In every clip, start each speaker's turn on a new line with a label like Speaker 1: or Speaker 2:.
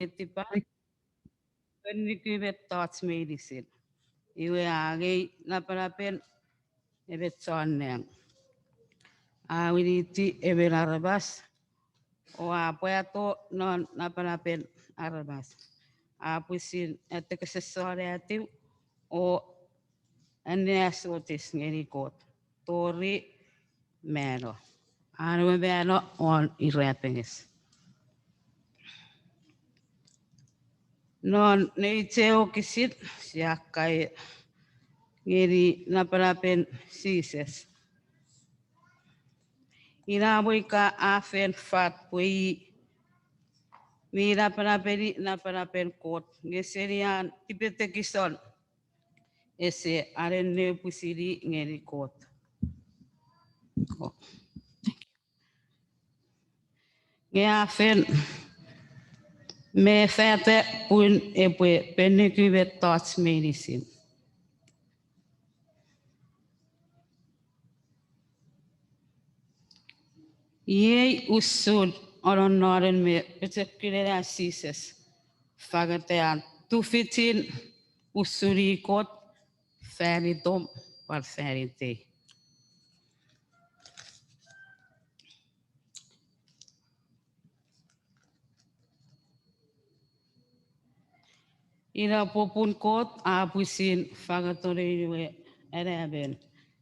Speaker 1: etiwa pennikyvet thoughts medicine. Iwe agei naparapen evet soneng. Awiniti evet arabas o apuato non naparapen arabas. Apusin etekesesoriatiu o eneasotis ngeni kot. Tori meno. Anu meno on irepengis. Non neiteo kisit siakai ngeri naparapen sises. Inabuika afen fat pui mi naparapen kot. Ngeserian tipetekison ese arene pusiri ngeri kot. Nge afen me fete pun epwe pennikyvet thoughts medicine. Yei usul oron noren me particular sises. Fagatean tufitin usuri kot feritom par ferite. Ira popun kot apusin fagatoriwe eraben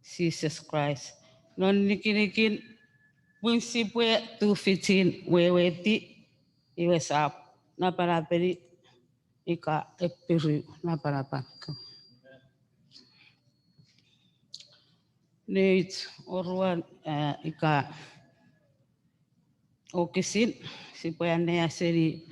Speaker 1: Jesus Christ. Non nikirikin prinsipwe tufitin weweti iwesap naparaperi ika epiru naparapan. Neit oruan ika okisin sipuane aseri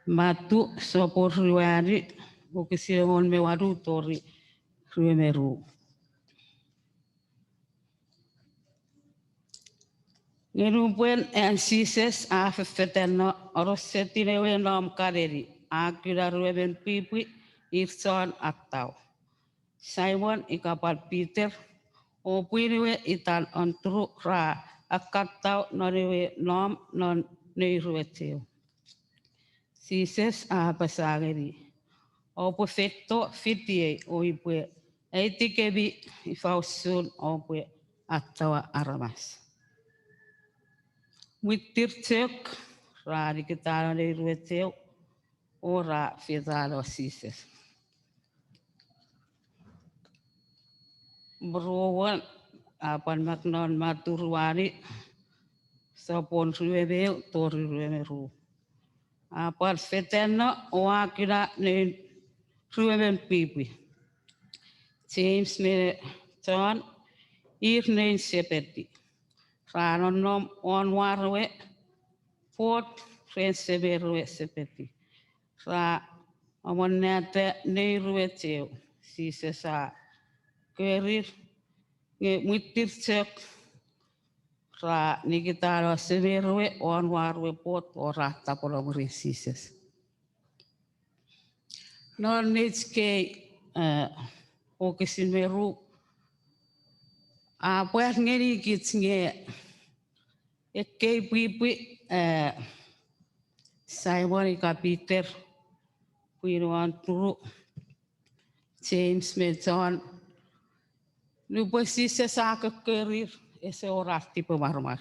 Speaker 1: matu sopor ruari okisin on mewaru tori ruemeru. Nupwen and sises afefeteno orosetilewe nom kareri akira rueben pipi irson atau. Simon ikapal Peter o puiriwe itan ontru ra akatau noriwe nom non neirueteo. Sises pasageri o perfecto fitie o ipwe eitikebi ifausun o pwe atawa aramas. Witirtek ra dikitaro neirueteo ora fitaro sises. Beruan apan maknon maturuari sapon ruebeu tori ruemeru. Apan feteno oakira ne rueben pipi. James me John ir nein sepeti. Ranonom onwarwe port renseberwe sepeti. Ra amonete neirueteo sisesa kerir nge mutircek ra nikitaro severwe onwarwe pot ora tapolomri sises. Non nitske okisimeru apuat ngeri kich nge ekkei pipi Simon ika Peter puiruan turu James me John nupo sises kerir ese orar tipe marmar.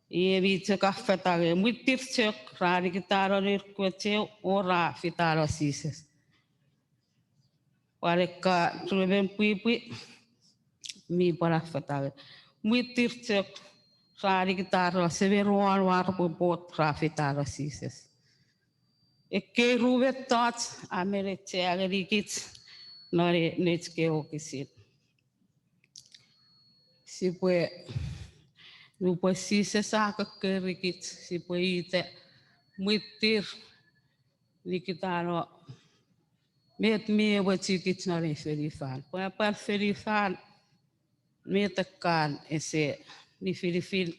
Speaker 1: Ie vice kaffetage mutircek ra nikitaro nirkueteo ora fitaro sises. Pareka trueben pipi mi para fetage. Mutircek ra nikitaro severuan warpo pot ra fitaro sises. Eke ruvet tots ameretse agerikits nore netske okisit. Sipue nupo sises kerikits sipue ite mutir nikitaro met mie wachikits nore ferifan. Papa ferifan metakan ese ni filifil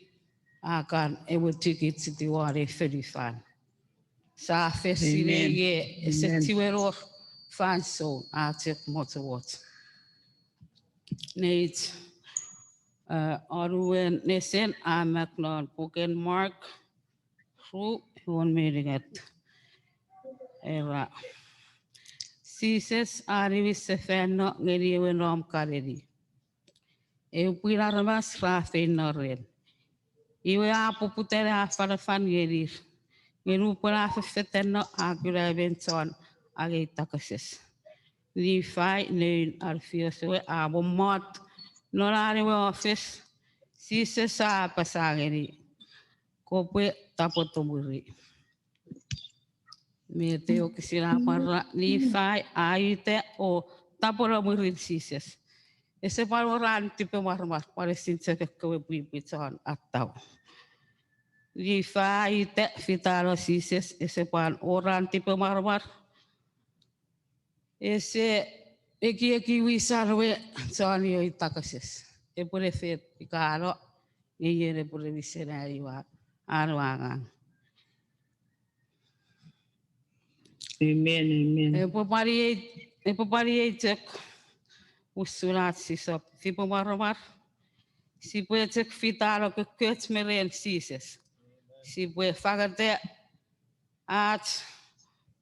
Speaker 1: akan ewachikits diware ferifan. Sa fesireye ese tiweror fanso atek motowot. Neit Orwen nesen amak non puken mark ru hon meringet. Era sises ariwi se fenno ngeni we nom kareri. E upira ramas rafe norel. Iwe apu putere a farafan yerir. Ngenu pura fefetenno agura benson age takases. Ni fai neun alfioswe abo mot norare we office. Sises a pasageri. Kope tapotomuri. Me teo que se la para ni fai aite o tapora muri sises. Ese para oran tipo marmar para sinse que we son atau. Ni fai te fitaro sises ese para oran tipo marmar. Ese eki wisarwe son yo itakases. E pure fet ikaro ni yere pure visera iwa arwangan.
Speaker 2: Amen, amen.
Speaker 1: E popari cek usulat sisop. Si pomaromar. Si pue cek fitaro ke kuts meren sises. Si pue fagate at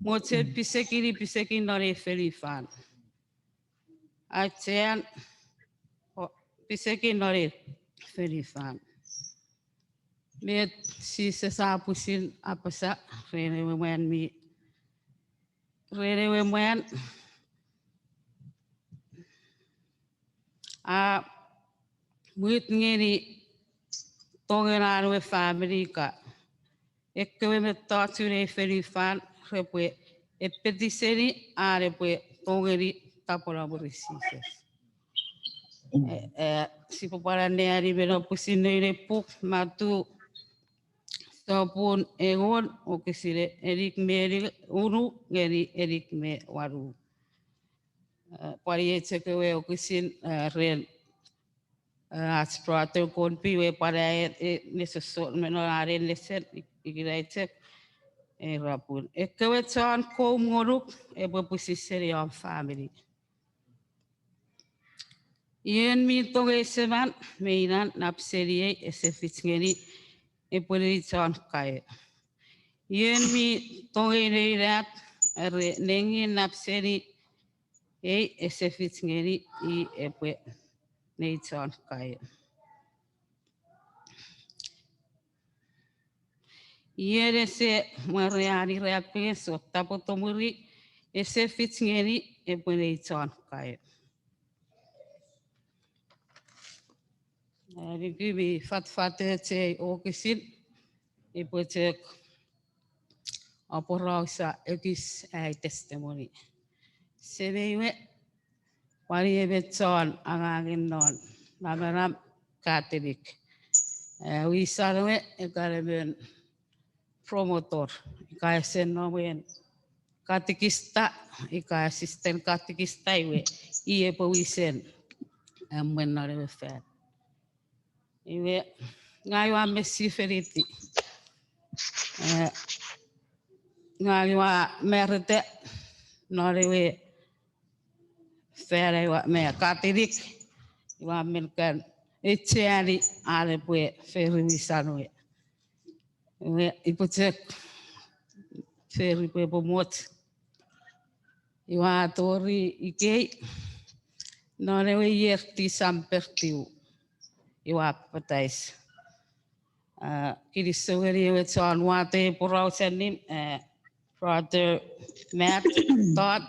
Speaker 1: moche piseki nore felifan. Achen piseki nore felifan. Met sises apusin apasa rene wemen mi rene wemen a muit ngeni tongeran we family ka ekwe me tatu ne felifan repwe e petiseri a repwe tongeri tapora borisises si popara ne ari beno pusine re puk matu sopun egon o kisire erik meri uru ngeri erik me waru pari echekewe o kisin ren as prato kon piwe para nesse menor lesen igreja e rapun e kewetson ko ngoruk e bopusiseri on family yen mi toge seman meinan napseri e se fitsngeni e politson kai yen mi toge reirat re nengi napseri e se fitsngeni e pe neitson kai Iere se mariari reapeso tapotomuri ese fitsngeni e pone kai. Rigibi fatfate te o kisin e pote aporausa ekis ai testimony. Sebewe wali ebetson angangin non namaram Catholic. Wisarwe e kareben promotor kaya sen nomen katikista ika assistant katikista iwe iye powisen menare we fet iwe ngaiwa messi feriti ngaiwa merte nore we fere wa me katirik iwa melkan etiari ale pue feri wisanwe iwe ipotek feri pue pomot iwa tori ikei nore we yerti sampertiu iwa patais kirisogeri we son wate porausenin brother Matt thought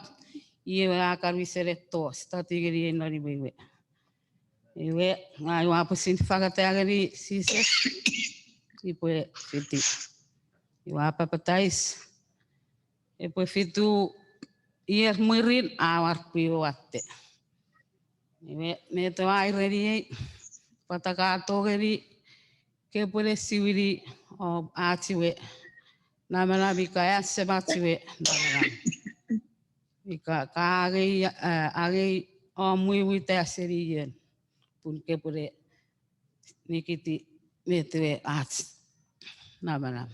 Speaker 1: iwe akan wisereto statigeri nori bewe iwe ngai wa pusin fagateageri sise iwe fiti iwa papatais iwe fitu ier murin awar piwate iwe meto ai redi patakato geri ke pole siwiri o atiwe namana bikaya sebatiwe namana bika age o muy wite aserien pun ke pole nikiti metwe at namana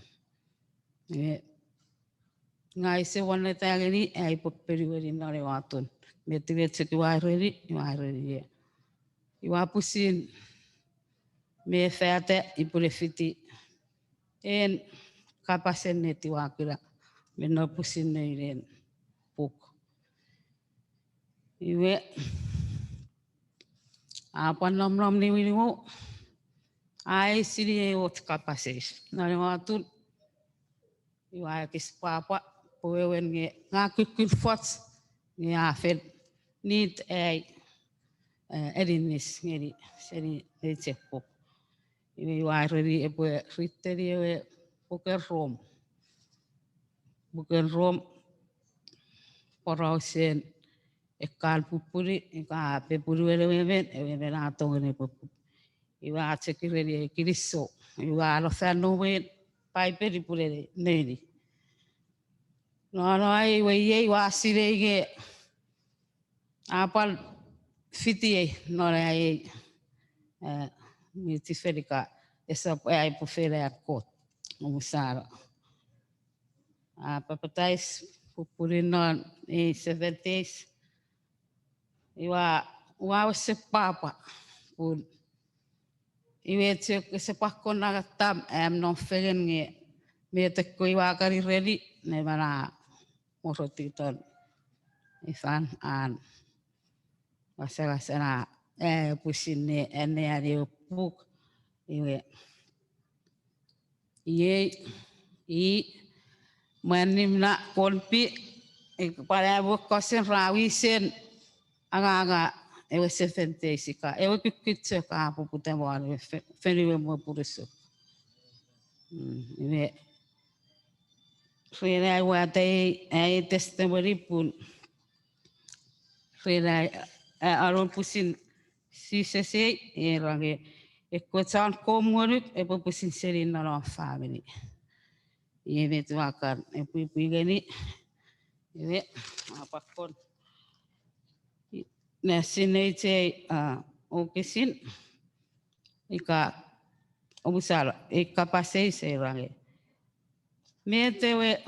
Speaker 1: ngai se wana tageni ai poperiweri nare watun metwe tsekiwa redi iwa pusin me fete ipule fiti en kapasen neti wakira Mena pusin nei ren puk. Iwe apa nom ni winimu ai siri e o kapases. Na ni watu iwa kis papa poewen nge ngakikil fots ni afet nit ai edinis ngeri seri e cepuk. Iwa reri e poe riteri e poker rom. Bukan rom porausen ekal pupuri ika pepuri wele atong ne pupu. Iwa atsekireri kiriso. Iwa alofano wen pai peri purere neri. No ai wei wa sirege apal fiti no ai mitiferica essa ai pufere akot umusara. Papatais pupurin non e 70s iwa se papa pun iwe se pakon agatam am non fegen nge me te ko iwa kari ready ne mana morotiton ifan an wasara sana pusin ne ene ari puk iwe i manim na kolpi para kosen rawisen aga ewe 70s ka ewe kikitse ka puputa mo feriwe mo puruso iwe Rera wate ai testimony pun rera aron pusin si se e range e kotan komunit e pusin serin na family e vetu akan e pui gani e apa kon na sinete o kesin ika obusala e kapasei se range metewe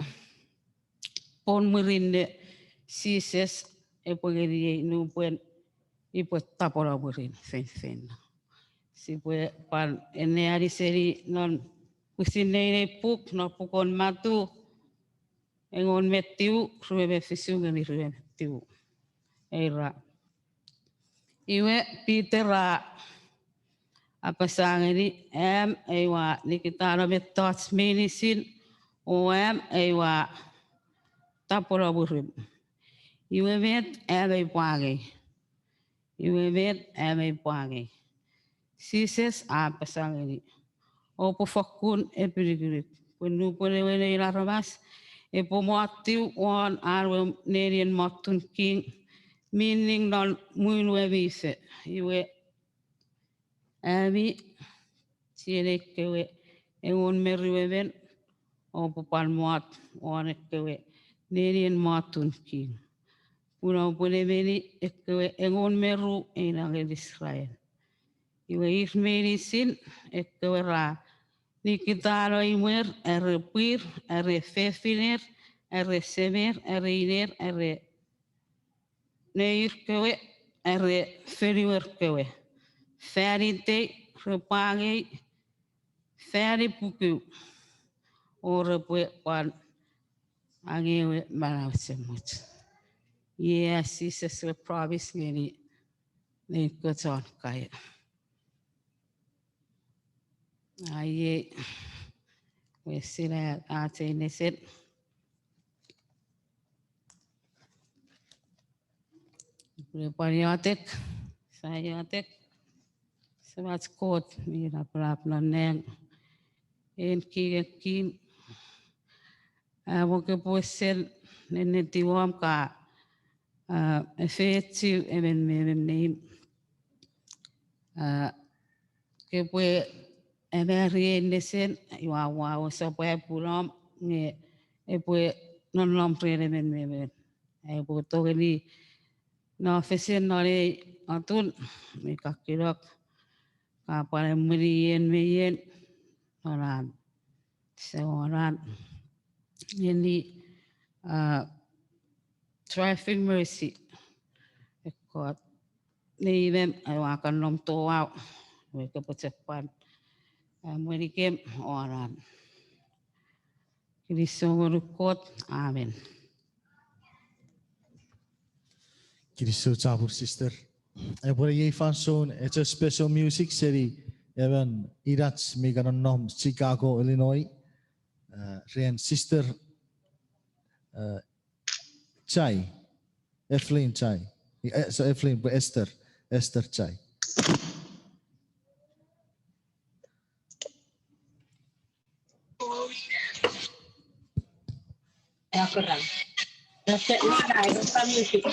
Speaker 1: pon murinde sises e pogeri nupwen ipo tapora murin fen si pue pan ene ari seri non pusinene puk no pukon matu engon metiu ruebe fisu ngani ruebe metiu era iwe pitera apa sangeri ewa nikitara metot menisin o ewa tapora murin iwe vet eve pagi iwe vet eve pagi sises apa sangeri opo fakun e pirigiri penu pone wene ila rabas e po motiu on arwe nerien motun king meaning non muinu evise iwe avi tiene kewe engon meriweven opo palmoat on kewe nerien motun king puna pone veni kewe engon meru enang Israel iwe ismeri sin kewe ra Nikitaro imer ere puir ere fefiner ere semer ere iner ere neir kewe ere feriwer kewe ferite repage feri puku ore pue pan angewe mana semut yes Jesus we promise ngeni ne koton kaya aye we sila ate neset Pariatek, sayatek, sebat kot mira pelap neng, en kim, abo ke puesen nenetiwam ka efetiu even neim, ke pue every nesen iwa sopoe pulam nge epue non lam prene men, ebo togeli no fesen nore atun mikakilok kapal meyen orang seorang ini traffic mercy ekot ni mem akan nom toa mereka percepat merikem orang Kristo rukot. Amen.
Speaker 3: Kristo chapur sister. Epore ye fanson it's a special music series. Even Irats Meganon nom Chicago, Illinois. Rian sister Chai. Eflin Chai. So Eflin but Esther Chai.
Speaker 2: Kurang. Nasa ina sa music.